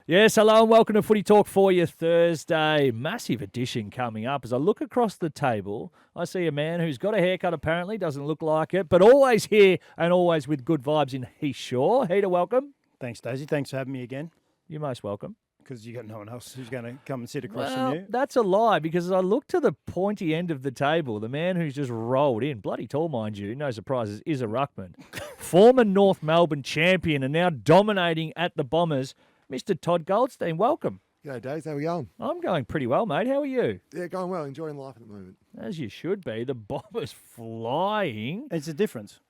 Yes, hello and welcome to Footy Talk for your Thursday. Massive edition coming up. As I look across the table, I see a man who's got a haircut apparently, doesn't look like it, but always here and always with good vibes in Heath Shaw. Heath, welcome. Thanks, Daisy. Thanks for having me again. You're most welcome. Because you got no one else who's going to come and sit across from you. That's a lie, because as I look to the pointy end of the table, the man who's just rolled in, bloody tall, mind you, no surprises, is a ruckman. Former North Melbourne champion and now dominating at the Bombers, Mr. Todd Goldstein. Welcome. G'day, Days. How are we going? I'm going pretty well, mate. How are you? Yeah, going well. Enjoying life at the moment. As you should be. The Bombers flying. It's a difference.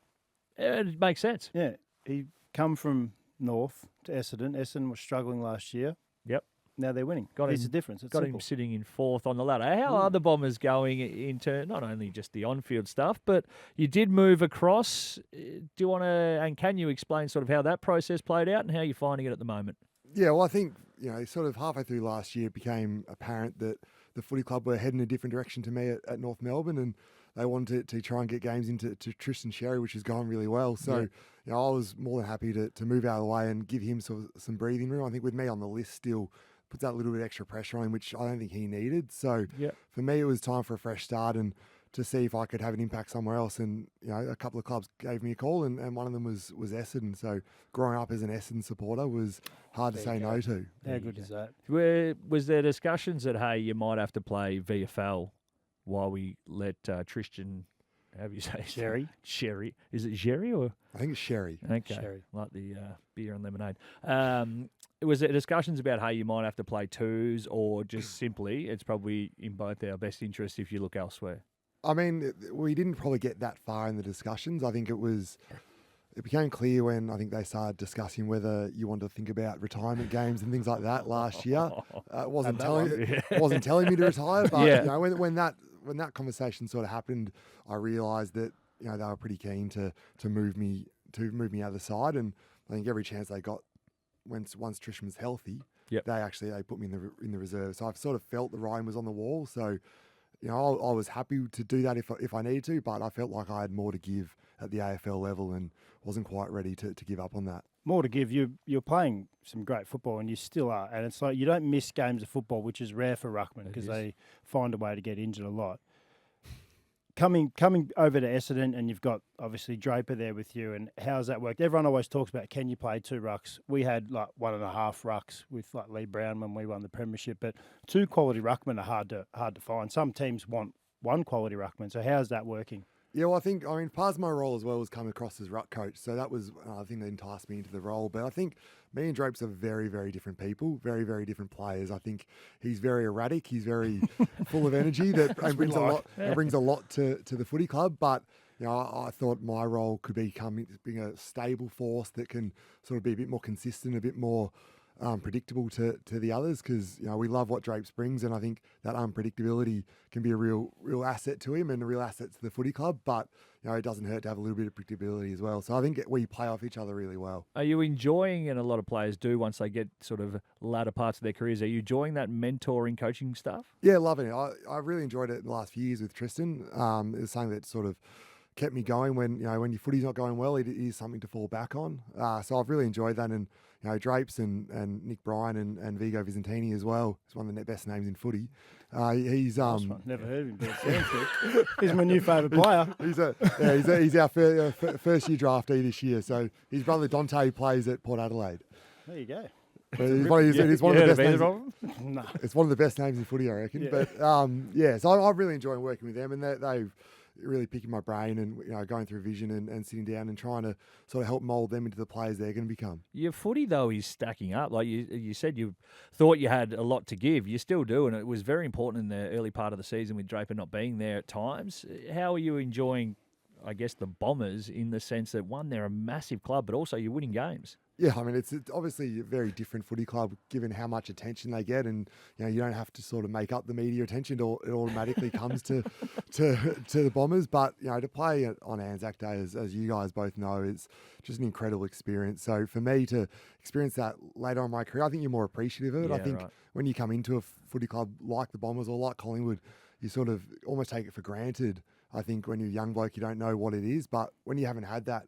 It makes sense. Yeah. He come from North to Essendon. Essendon was struggling last year. Yep. Now they're winning. Got It's him- a difference. It's Got simple. him sitting in fourth on the ladder. How are the Bombers going into not only just the on-field stuff, but you did move across. Do you want to, and can you explain sort of how that process played out and how you're finding it at the moment? Yeah, well, I think, sort of halfway through last year, it became apparent that the footy club were heading a different direction to me at North Melbourne, and they wanted to try and get games into Tristan Sherry, which has gone really well. So, I was more than happy to move out of the way and give him some breathing room. I think with me on the list still puts that little bit extra pressure on him, which I don't think he needed. So for me, it was time for a fresh start and to see if I could have an impact somewhere else. And, a couple of clubs gave me a call and one of them was Essendon. So growing up as an Essendon supporter was hard to say no to. How good is that? Was there discussions that, hey, you might have to play VFL while we let Tristan, how do you say? Sherry. Is it Sherry or? I think it's Sherry. Okay, Sherry. like the beer and lemonade. Was there discussions about how you might have to play twos or just simply it's probably in both our best interests if you look elsewhere? I mean, we didn't probably get that far in the discussions. I think it became clear when I think they started discussing whether you wanted to think about retirement games and things like that last year. Wasn't telling me to retire, but when that conversation sort of happened, I realised that they were pretty keen to move me out of the side, and I think every chance they got once Tristan was healthy, they put me in the reserve. So I've sort of felt the writing was on the wall. So. I was happy to do that if I needed to, but I felt like I had more to give at the AFL level and wasn't quite ready to give up on that. More to give. You're playing some great football, and you still are. And it's like you don't miss games of football, which is rare for ruckman because they find a way to get injured a lot. Coming over to Essendon, and you've got obviously Draper there with you, and how's that worked? Everyone always talks about can you play two rucks? We had like 1.5 rucks with like Lee Brown when we won the premiership, but two quality ruckmen are hard to find. Some teams want one quality ruckman, so how's that working? Yeah, well, I mean, part of my role as well was coming across as ruck coach, so that was another thing that enticed me into the role. But I think me and Drapes are very, very different people, very, very different players. I think he's very erratic, he's very full of energy and brings a lot to the footy club. But I thought my role could become being a stable force that can sort of be a bit more consistent, a bit more predictable to the others, because we love what Drapes brings, and I think that unpredictability can be a real asset to him and a real asset to the footy club. But it doesn't hurt to have a little bit of predictability as well. So I think we play off each other really well. Are you enjoying, and a lot of players do once they get sort of latter parts of their careers, are you enjoying that mentoring, coaching stuff? Yeah, loving it. I really enjoyed it in the last few years with Tristan. It was something that sort of kept me going when when your footy's not going well. It is something to fall back on. So I've really enjoyed that, and Drapes and Nick Bryan and Vigo Vicentini as well. He's one of the best names in footy. He's never heard of him, but it sounds good. He's my new favourite player. He's our first year draftee this year. So his brother Dante plays at Port Adelaide. There you go. It's one of the best names. No. It's one of the best names in footy, I reckon. Yeah. But so I'm really enjoying working with them, and they've really picking my brain and going through vision and sitting down and trying to sort of help mould them into the players they're going to become. Your footy, though, is stacking up. Like you said, you thought you had a lot to give. You still do, and it was very important in the early part of the season with Draper not being there at times. How are you enjoying, I guess, the Bombers in the sense that, one, they're a massive club, but also you're winning games? Yeah, I mean, it's obviously a very different footy club given how much attention they get, and you don't have to sort of make up the media attention. It automatically comes to the Bombers. But to play on Anzac Day, as you guys both know, is just an incredible experience. So for me to experience that later on in my career, I think you're more appreciative of it. I think when you come into a footy club like the Bombers or like Collingwood, you sort of almost take it for granted. I think when you're a young bloke, you don't know what it is, but when you haven't had that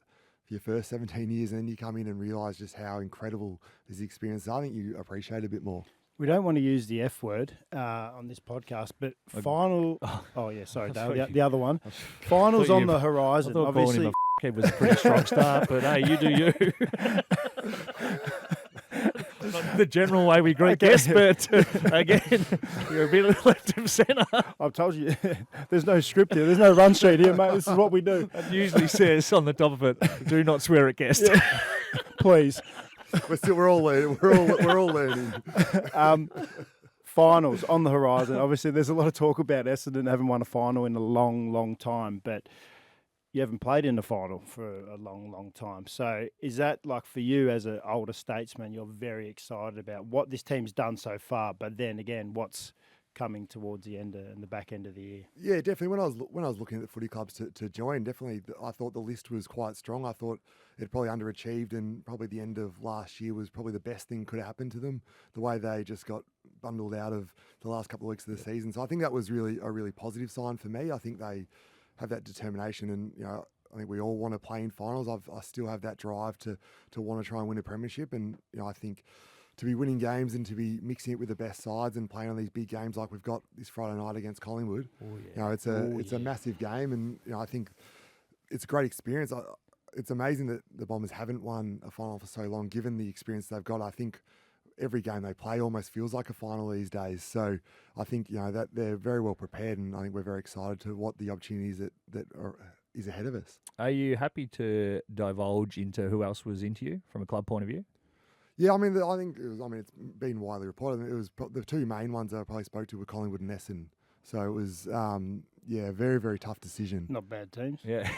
for your first 17 years, and then you come in and realise just how incredible this experience is. I think you appreciate it a bit more. We don't want to use the F word on this podcast, but final. Oh yeah, sorry, Dale. The other one. Finals on the horizon. I thought Obviously, calling him a f***head was a pretty strong start, but hey, you do you. Not the general way we greet guests, but again, you're a bit left of centre. I've told you, there's no script here. There's no run sheet here, mate. This is what we do. It usually says on the top of it, "Do not swear at guests." Yeah. Please. We're all learning. We're all learning. Finals on the horizon. Obviously, there's a lot of talk about Essendon having won a final in a long, long time, but you haven't played in the final for a long, long time. So is that like for you as an older statesman, you're very excited about what this team's done so far, but then again, what's coming towards the end and the back end of the year? Yeah, definitely. When I was looking at the footy clubs to join, definitely I thought the list was quite strong. I thought it probably underachieved, and probably the end of last year was probably the best thing could have happened to them. The way they just got bundled out of the last couple of weeks of the season. So I think that was really a really positive sign for me. I think they have that determination, and I think we all want to play in finals. I still have that drive to want to try and win a premiership, and I think to be winning games and to be mixing it with the best sides and playing on these big games like we've got this Friday night against Collingwood. Oh, yeah. It's a massive game, and I think it's a great experience. It's amazing that the Bombers haven't won a final for so long, given the experience they've got. I think every game they play almost feels like a final these days. So I think that they're very well prepared, and I think we're very excited to what the opportunities that is ahead of us. Are you happy to divulge into who else was into you from a club point of view? Yeah, I think it was. It's been widely reported. It was the two main ones I probably spoke to were Collingwood and Essendon. So it was, very, very tough decision. Not bad teams. Yeah.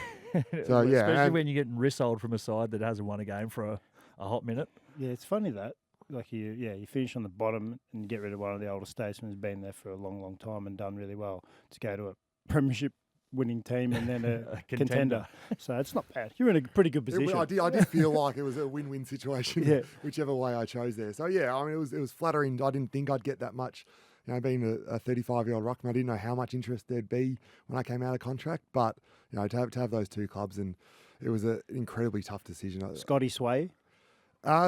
So yeah, especially when you're getting rissoled from a side that hasn't won a game for a hot minute. Yeah, it's funny that. Like you finish on the bottom and you get rid of one of the older statesmen who's been there for a long, long time and done really well to go to a premiership winning team and then a contender. So it's not bad. You're in a pretty good position. I did feel like it was a win-win situation, Yeah. whichever way I chose there. So yeah, it was flattering. I didn't think I'd get that much. Being a 35-year-old ruckman, I didn't know how much interest there'd be when I came out of contract. But to have those two clubs, and it was an incredibly tough decision. Scotty Sway.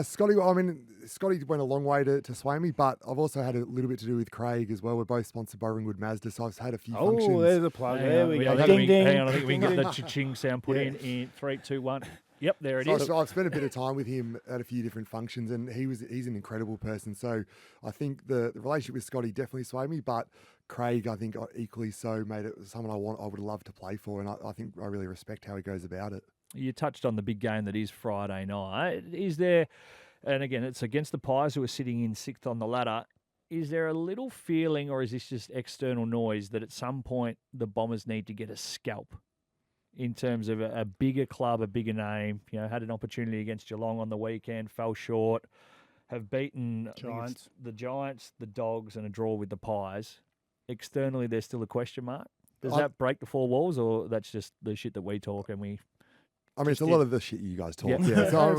Scotty went a long way to sway me, but I've also had a little bit to do with Craig as well. We're both sponsored by Ringwood Mazda, so I've had a few functions. Oh, there's a plug. There we go. Hang Ding. on, I think we can get the cha-ching sound put in 3, 2, 1. Yep, there it is. So I've spent a bit of time with him at a few different functions, and he's an incredible person. So I think the relationship with Scotty definitely swayed me, but Craig, I think, equally so made it someone I would love to play for, and I think I really respect how he goes about it. You touched on the big game that is Friday night. Is there, and again, it's against the Pies who are sitting in 6th on the ladder, is there a little feeling, or is this just external noise, that at some point the Bombers need to get a scalp in terms of a bigger club, a bigger name? Had an opportunity against Geelong on the weekend, fell short, have beaten the Giants, the Dogs, and a draw with the Pies. Externally, there's still a question mark. Does that break the four walls, or that's just the shit that we talk and we... it's a lot of the shit you guys talk. Yeah. So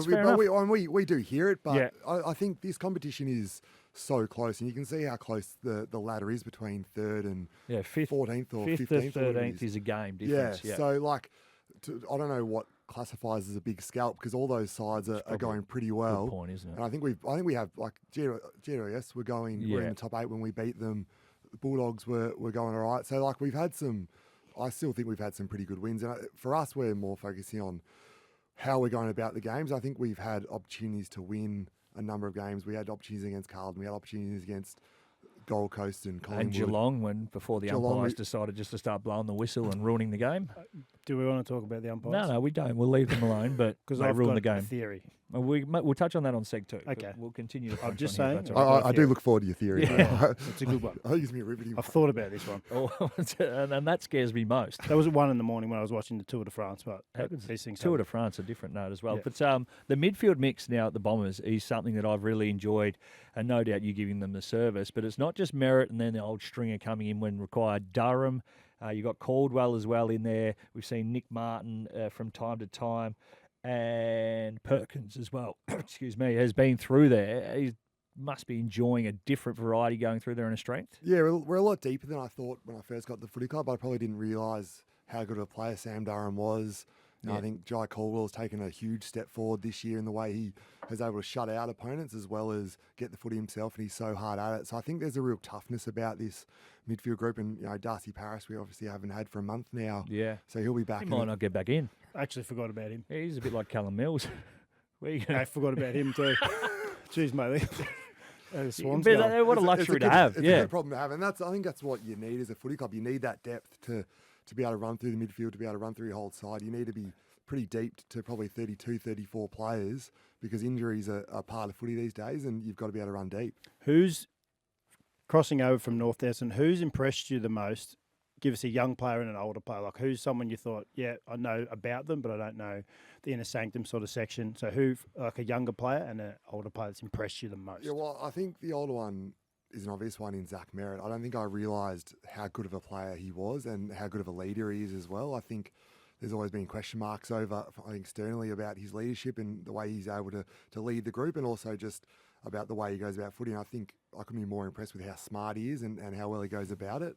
we do hear it, but I think this competition is so close, and you can see how close the ladder is between 3rd and 5th, 14th or 5th 15th. to 13th is a game difference. Yeah. So I don't know what classifies as a big scalp, because all those sides are going pretty well. Good point, isn't it? And I think we have like GWS we're in the top 8 when we beat them. The Bulldogs were going all right. So we've had some. I still think we've had some pretty good wins. And for us, we're more focusing on how we're going about the games. I think we've had opportunities to win a number of games. We had opportunities against Carlton. We had opportunities against Gold Coast and Collingwood. And Geelong, before the umpires decided just to start blowing the whistle and ruining the game. Do we want to talk about the umpires? No, we don't. We'll leave them alone, but because they ruined the game. A theory. We'll touch on that on Seg 2. Okay. We'll continue to I'm just saying. saying. I do look forward to your theory. Yeah, it's a good one. I think it's me riveting. I've thought about this one. And that scares me most. That was at 1 a.m. when I was watching the Tour de France, but these things Tour de France, a different note as well. Yeah. But the midfield mix now at the Bombers is something that I've really enjoyed, and no doubt you giving them the service. But it's not just Merrett and then the old stringer coming in when required. Durham, you got Caldwell as well in there. We've seen Nick Martin from time to time, and Perkins as well. Excuse me, has been through there. He must be enjoying a different variety going through there in a strength. Yeah, we're a lot deeper than I thought when I first got the footy club. I probably didn't realise how good of a player Sam Durham was. And I think Jai Caldwell's taken a huge step forward this year in the way he is able to shut out opponents as well as get the footy himself, and he's so hard at it. So I think there's a real toughness about this midfield group. And, Darcy Paris, we obviously haven't had for a month now. Yeah. So he'll be back. He might not get back in. I actually forgot about him. Yeah, he's a bit like Callum Mills. Where you going? I forgot about him too. Jeez, mate. What a luxury to have. It's a good problem to have. And I think that's what you need as a footy club. You need that depth to be able to run through the midfield, to be able to run through your whole side. You need to be pretty deep to probably 32, 34 players because injuries are part of footy these days, and you've got to be able to run deep. Who's crossing over from North Essendon? Who's impressed you the most? Give us a young player and an older player. Like, who's someone you thought, I know about them, but I don't know the inner sanctum sort of section. So who, like a younger player and an older player that's impressed you the most? Yeah, well, I think the older one is an obvious one in Zach Merrett. I don't think I realised how good of a player he was and how good of a leader he is as well. I think there's always been question marks over, I think, externally about his leadership and the way he's able to lead the group, and also just about the way he goes about footy. And I think I couldn't be more impressed with how smart he is and how well he goes about it.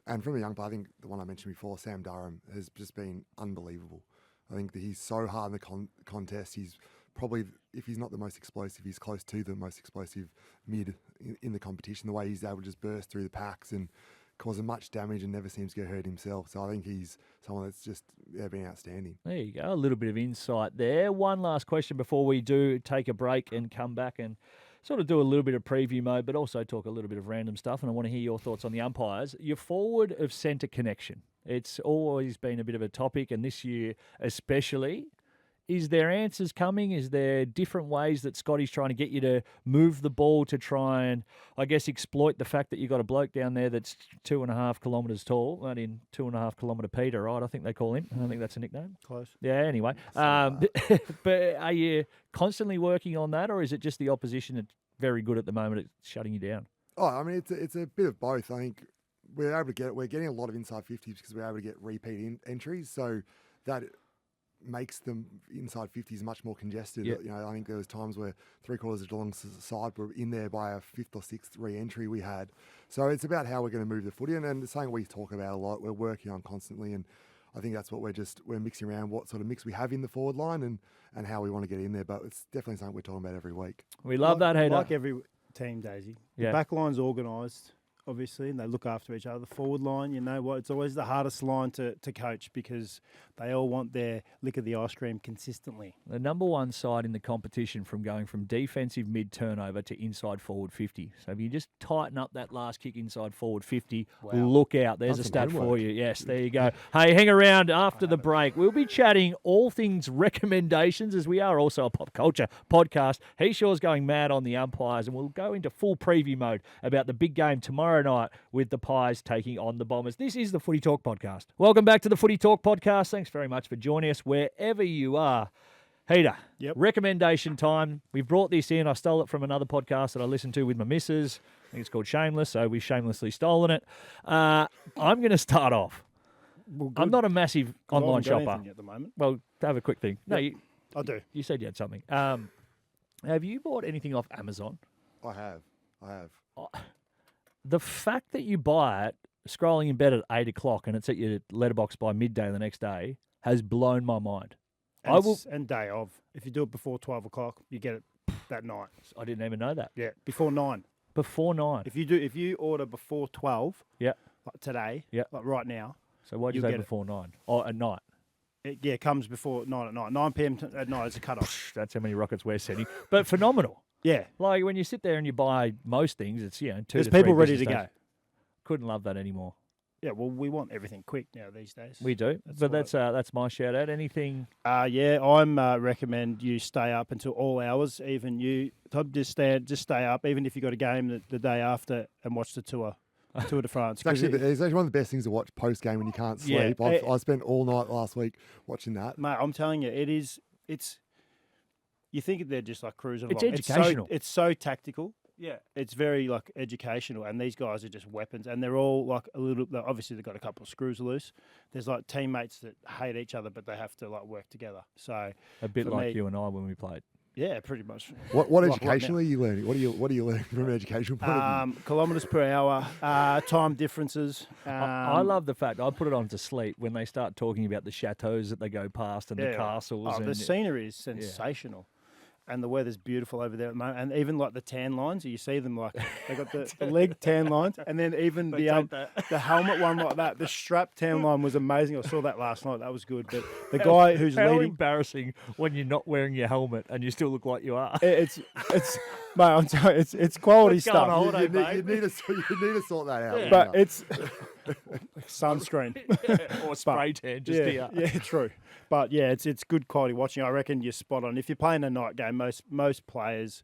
And from a young player, I think the one I mentioned before, Sam Durham, has just been unbelievable. I think that he's so hard in the contest. He's probably, if he's not the most explosive, he's close to the most explosive mid in the competition. The way he's able to just burst through the packs and cause much damage and never seems to get hurt himself. So I think he's someone that's just been outstanding. There you go. A little bit of insight there. One last question before we do take a break and come back and sort of do a little bit of preview mode, but also talk a little bit of random stuff. And I want to hear your thoughts on the umpires. Your forward of centre connection. It's always been a bit of a topic, and this year especially. Is there answers coming? Is there different ways that Scotty's trying to get you to move the ball to try and, I guess, exploit the fact that you've got a bloke down there that's 2.5 kilometres tall, not in 2.5 kilometre Peter, right? I think they call him. I think that's a nickname. Close. Yeah, anyway. But are you constantly working on that, or is it just the opposition that's very good at the moment at shutting you down? Oh, I mean, it's a bit of both. I think we're able to get it. We're getting a lot of inside 50s because we're able to get repeat entries, so that makes them inside 50s much more congested. Yep. I think there was times where 3/4 of Geelong's side were in there by a 5th or 6th re-entry we had. So it's about how we're going to move the footy, and it's something we talk about a lot. We're working on constantly, and I think that's what we're mixing around, what sort of mix we have in the forward line and how we want to get in there. But it's definitely something we're talking about every week. We love that, Hader. Like every team, Daisy. Yeah. The back line's organised, obviously, and they look after each other. The forward line, you know what, it's always the hardest line to coach because they all want their lick of the ice cream consistently. The number one side in the competition from going from defensive mid-turnover to inside forward 50. So if you just tighten up that last kick inside forward 50, look out. There's That's a stat some for homework. you. Yes, there you go. Hey, hang around after the break. We'll be chatting all things recommendations, as we are also a pop culture podcast. Heath Shaw's going mad on the umpires, and we'll go into full preview mode about the big game tomorrow night with the Pies taking on the Bombers. This is the Footy Talk podcast. Welcome back to the Footy Talk podcast. Thanks very much for joining us wherever you are. Heater, recommendation time. We've brought this in. I stole it from another podcast that I listened to with my missus. I think it's called Shameless, so we've shamelessly stolen it. I'm going to start off. Well, I'm not a massive online shopper. At the moment. Well, have a quick thing. No, I do. You said you had something. Have you bought anything off Amazon? I have. The fact that you buy it, scrolling in bed at 8 o'clock, and it's at your letterbox by midday the next day, has blown my mind. And day of. If you do it before 12 o'clock, you get it that night. I didn't even know that. Yeah, before 9. Before 9. If you order before 12, like today, like right now. So why'd you say before 9? Oh, at night. It comes before 9 at night. 9 p.m. at night is a cut-off. That's how many rockets we're setting. But phenomenal. Yeah. Like when you sit there and you buy most things, it's, 2 There's to 3 people ready to business go. days. Couldn't love that anymore. Yeah, well, we want everything quick now these days. We do, but that's my shout out. Anything? I'm recommend you stay up until all hours. Even you, Todd, just stay up. Even if you got a game the day after, and watch the Tour de France. It's actually one of the best things to watch post game when you can't sleep. Yeah, I spent all night last week watching that. Mate, I'm telling you, it's. You think they're just like cruising It's along. educational. It's so tactical. Yeah. It's very like educational, and these guys are just weapons, and they're all like a little. Obviously, they've got a couple of screws loose. There's like teammates that hate each other, but they have to like work together. So a bit like you and I when we played. Yeah, pretty much. What Like education right are you learning? What are you learning from an educational point of view? Kilometres per hour, time differences. I love the fact I put it on to sleep when they start talking about the chateaus that they go past and the castles. Oh, and the scenery is sensational. And the weather's beautiful over there at the moment. And even like the tan lines, you see them like they got the leg tan lines, and then even the helmet one like that. The strap tan line was amazing. I saw that last night. That was good. But the guy who's how leading, embarrassing when you're not wearing your helmet and you still look like you are. it's mate, I'm telling you, it's quality Let's go on stuff. holiday, You need to sort that out. But it's sunscreen or spray tan just here. Yeah, true. But yeah, it's good quality watching. I reckon you're spot on. If you're playing a night game, most players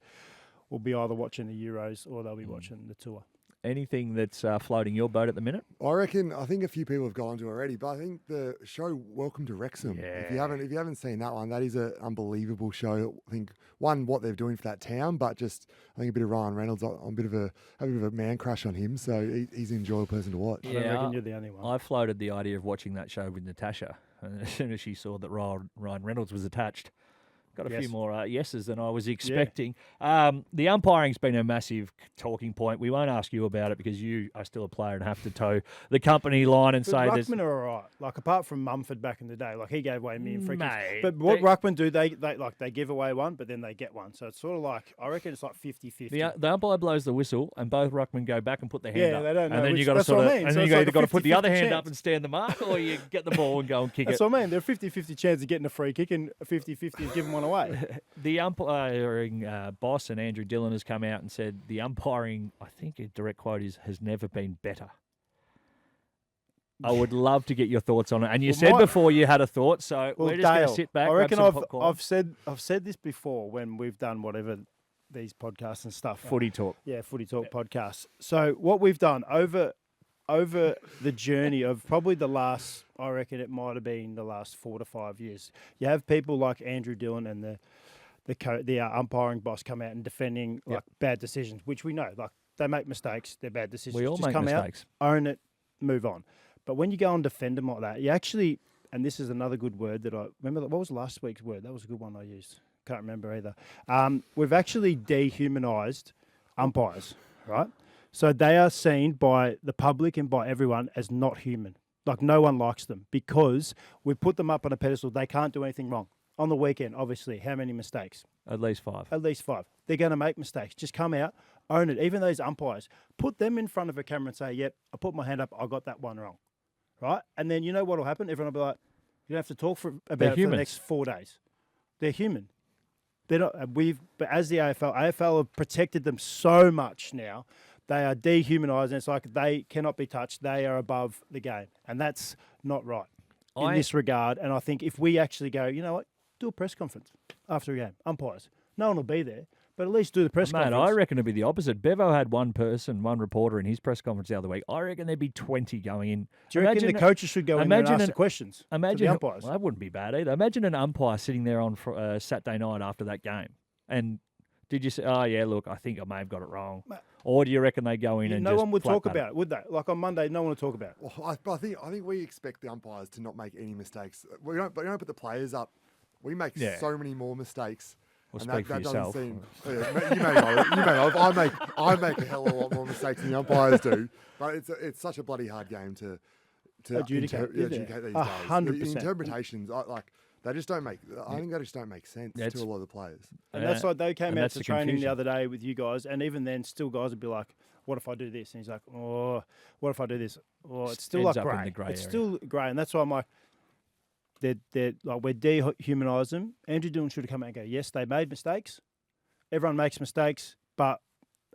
will be either watching the Euros or they'll be watching the tour. Anything that's floating your boat at the minute? I think a few people have gone to already, but I think the show Welcome to Wrexham. If you haven't seen that one, that is an unbelievable show. I think what they're doing for that town, but just I think a bit of Ryan Reynolds. I'm a bit of a man crush on him, so he's an enjoyable person to watch. I don't reckon you're the only one. I floated the idea of watching that show with Natasha, and as soon as she saw that Ryan Reynolds was attached, got a few more yeses than I was expecting. The umpiring's been a massive talking point. We won't ask you about it because you are still a player and have to toe the company line and say there's... Ruckman are all right. Like, apart from Mumford back in the day, like, he gave away a million free kicks. Mate, But what Ruckman do, they give away one, but then they get one. So it's sort of like, I reckon it's like 50-50. The umpire blows the whistle and both Ruckman go back and put their hand up. They don't know. And then which, you got to that's sort what of... I mean. And So then it's you like either got to put the other hand chance. up and stand the mark, or you get the ball and go and kick That's it. what I mean. They're 50-50 chance of getting a free kick and a 50-50 of giving one away. The umpiring boss and Andrew Dillon has come out and said the umpiring, I think a direct quote is, has never been better. I would love to get your thoughts on it. And you said before you had a thought, so we're just going to sit back. I reckon grab some popcorn. I've said this before when we've done whatever these podcasts and stuff. Footy Talk. Yeah, Footy Talk podcasts. So what we've done over the journey of probably the last, I reckon it might have been the last 4 to 5 years, you have people like Andrew Dillon and the umpiring boss come out and defending like bad decisions, which we know, like they make mistakes, they're bad decisions. We all Just make come mistakes. out, own it, move on. But when you go and defend them like that, you actually, and this is another good word that I remember. What was last week's word? That was a good one I used. Can't remember either. We've actually dehumanised umpires, right? So they are seen by the public and by everyone as not human. Like no one likes them because we put them up on a pedestal. They can't do anything wrong. On the weekend, obviously, how many mistakes? At least 5. At least 5. They're going to make mistakes. Just come out, own it. Even those umpires, put them in front of a camera and say, yep, I put my hand up, I got that one wrong. Right? And then you know what will happen? Everyone will be like, you don't have to talk about it for the next 4 days. They're human. They're not. But as the AFL have protected them so much now. They are dehumanised, and it's like they cannot be touched. They are above the game, and that's not right in this regard. And I think if we actually go, you know what, do a press conference after a game, umpires. No one will be there, but at least do the press conference. I reckon it'd be the opposite. Bevo had one reporter in his press conference the other week. I reckon there'd be 20 going in. Do you reckon the coaches should go in there and ask the questions to the umpires? Well, that wouldn't be bad either. Imagine an umpire sitting there on Saturday night after that game. And did you say, oh, yeah, look, I think I may have got it wrong. Or do you reckon they go in and no just one would flat talk punt about it, would they? Like on Monday, no one would talk about it. Well, I think we expect the umpires to not make any mistakes. We don't put the players up. We make so many more mistakes. Well, and speak for yourself. You may know. I make a hell of a lot more mistakes than the umpires do. But it's such a bloody hard game to adjudicate these days. 100%. The interpretations, they just don't make. I think they just don't make sense to a lot of the players. And that's like they came out to training the other day with you guys, and even then, still guys would be like, "What if I do this?" And he's like, "Oh, what if I do this?" Oh, it's still like grey. It's still grey, and that's why I'm like, they're like we're dehumanising them. Andrew Dillon should have come out and go, "Yes, they made mistakes. Everyone makes mistakes, but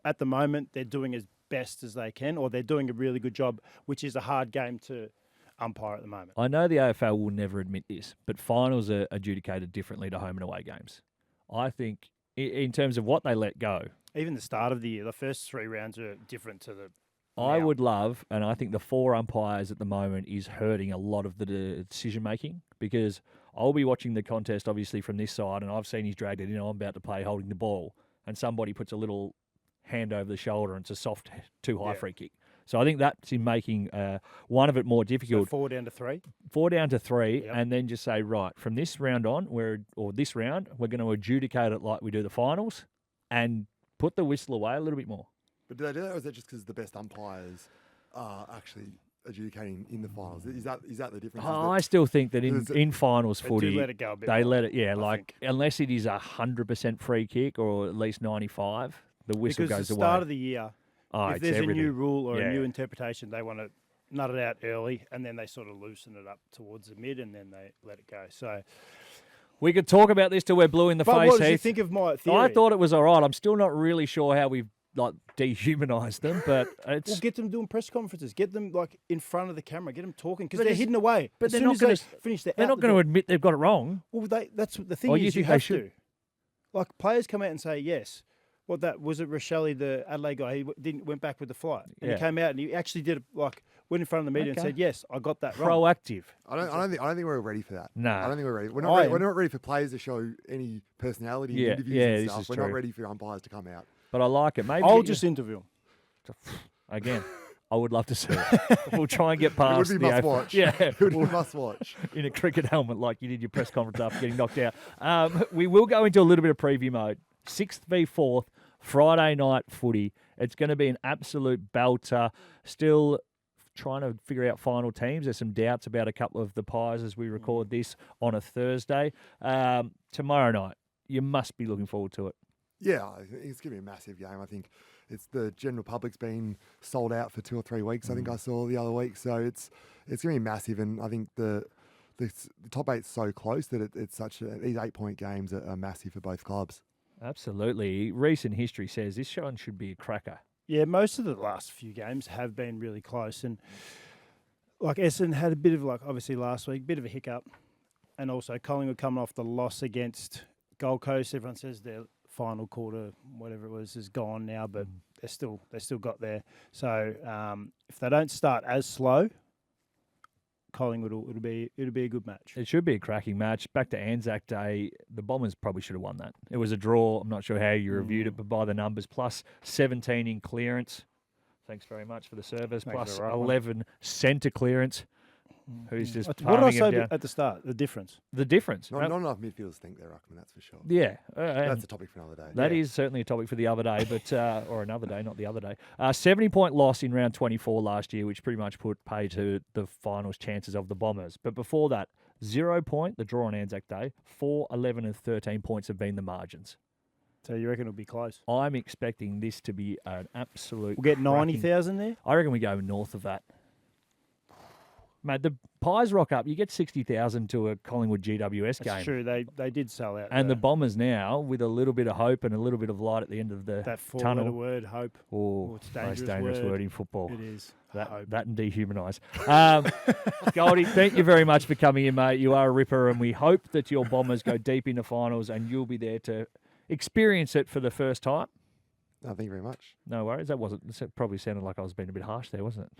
at the moment they're doing as best as they can, or they're doing a really good job, which is a hard game to umpire at the moment." I know the AFL will never admit this, but finals are adjudicated differently to home and away games. I think in terms of what they let go. Even the start of the year, the first 3 rounds are different to the... I would love, and I think the 4 umpires at the moment is hurting a lot of the decision-making because I'll be watching the contest, obviously, from this side, and I've seen he's dragged it in. I'm about to play holding the ball, and somebody puts a little hand over the shoulder, and it's a soft, too high free kick. So I think that's in making one of it more So difficult. 4 down to 3. 4 down to 3, Yep. and then just say, right, from this round on, or this round, we're going to adjudicate it like we do the finals and put the whistle away a little bit more. But do they do that, or is that just because the best umpires are actually adjudicating in the finals? Is that the difference? Oh, I still think that Is it- in finals They footy, do let it go a bit they more, let it, I think. unless it is 100% free kick or at least 95, the whistle Because goes the away. start of the year, Oh, if it's there's everything. a new rule or Yeah. a new interpretation, they want to nut it out early, and then they sort of loosen it up towards the mid, and then they let it go. So, We could talk about this till we're blue in the but face, what did you Heath. think of my theory? I thought it was all right. I'm still not really sure how we've dehumanised them, but it's. Well, get them doing press conferences. Get them in front of the camera. Get them talking because But they're it's- hidden away. but As they're soon not as they gonna- finish. They're they're out not the going to door. admit they've got it wrong. Well, that's the thing Oh, is you you think they have should? to. Like players come out and say yes. What that was it? Rochelle, the Adelaide guy, went back with the flight, and Yeah. he came out and he actually did went in front of the media and Okay. said yes, I got that wrong. Proactive. I don't think we're ready for that. No. I don't think we're ready. We're I not ready, am. we're not ready for players to show any personality in Yeah, interviews yeah, and this stuff. is We're true. not ready for umpires to come out. But I like it. Maybe I'll just interview him. again. I would love to see it. We'll try and get It would past be the must watch. Yeah, It would be must watch. in a cricket helmet like you did your press conference after getting knocked out. We will go into a little bit of preview mode. 6th v 4th, Friday night footy. It's going to be an absolute belter. Still trying to figure out final teams. There's some doubts about a couple of the Pies as we record this on a Thursday. Tomorrow night, you must be looking forward to it. Yeah, I think it's going to be a massive game. I think it's the general public's been sold out for 2 or 3 weeks. I think I saw the other week. So it's going to be massive. And I think the top 8's so close that it's these 8-point games are massive for both clubs. Absolutely. Recent history says this one should be a cracker. Yeah, most of the last few games have been really close, and Essendon had a bit of obviously last week, bit of a hiccup, and also Collingwood coming off the loss against Gold Coast. Everyone says their final quarter, whatever it was, is gone now, but they still got there. So if they don't start as slow, Collingwood it'll be a good match. It should be a cracking match. Back to Anzac Day, the Bombers probably should have won that. It was a draw. I'm not sure how you reviewed it, but by the numbers, plus 17 in clearance. Thanks very much for the service. Thanks Plus for the right one. 11 centre clearance. Who's just What did I palming him say down. at the start? The difference. The difference. Not enough midfielders think they're ruckman, that's for sure. Yeah. That's a topic for another day. That is certainly a topic for the other day, but or another day, not the other day. 70-point loss in round 24 last year, which pretty much put pay to the finals chances of the Bombers. But before that, 0 point, the draw on Anzac Day, 4, 11 and 13 points have been the margins. So you reckon it'll be close? I'm expecting this to be an absolute We'll get cracking- 90,000 there. I reckon we go north of that. Mate, the Pies rock up. You get 60,000 to a Collingwood GWS game. That's true. They did sell out. And the Bombers now, with a little bit of hope and a little bit of light at the end of the that four-letter tunnel. word, hope. Oh, it's most dangerous dangerous word. word in football. It is. That Hope. and dehumanise. Goldie, thank you very much for coming in, mate. You are a ripper, and we hope that your Bombers go deep into finals and you'll be there to experience it for the first time. No, thank you very much. No worries. That probably sounded like I was being a bit harsh there, wasn't it?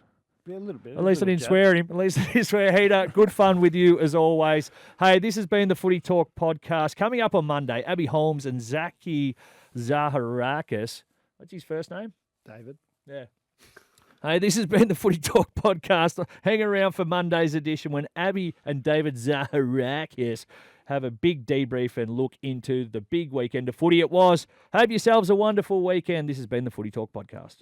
Yeah, a little bit. At least I didn't swear at him. At least I didn't swear. Heater, good fun with you as always. Hey, this has been the Footy Talk podcast. Coming up on Monday, Abby Holmes and Zaki Zaharakis. What's his first name? David. Yeah. Hey, this has been the Footy Talk podcast. Hang around for Monday's edition when Abby and David Zaharakis have a big debrief and look into the big weekend of footy it was. Have yourselves a wonderful weekend. This has been the Footy Talk podcast.